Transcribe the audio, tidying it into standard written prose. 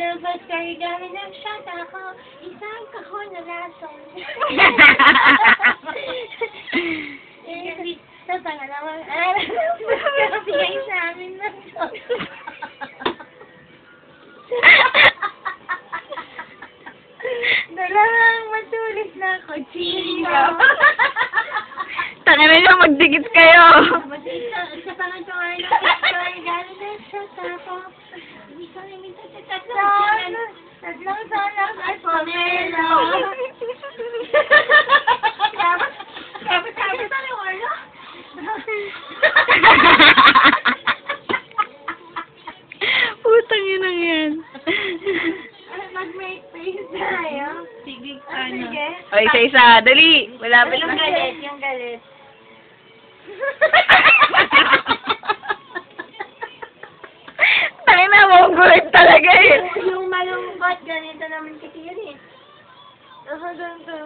Lumalabas kayo gamit ng shot ako. Isang kahon na lason. Sa pangalawang araw, nakabigay sa amin ng shot. Dalawang matulis na kutsino. Tanga na lang, magdikit kayo. Sa pangatong araw, gamit ng shot ako. Tatlong sanak at pomelo. Kapit ano yung ano? Putang ina yan. Mag-make face tayo. Sige, Sige. O, isa-isa. Dali. Malapit Yung na. galit, yung galit. Tanga na, monggolit talaga eh. Yung malungkot, ganito naman kasi yun eh. Ganito.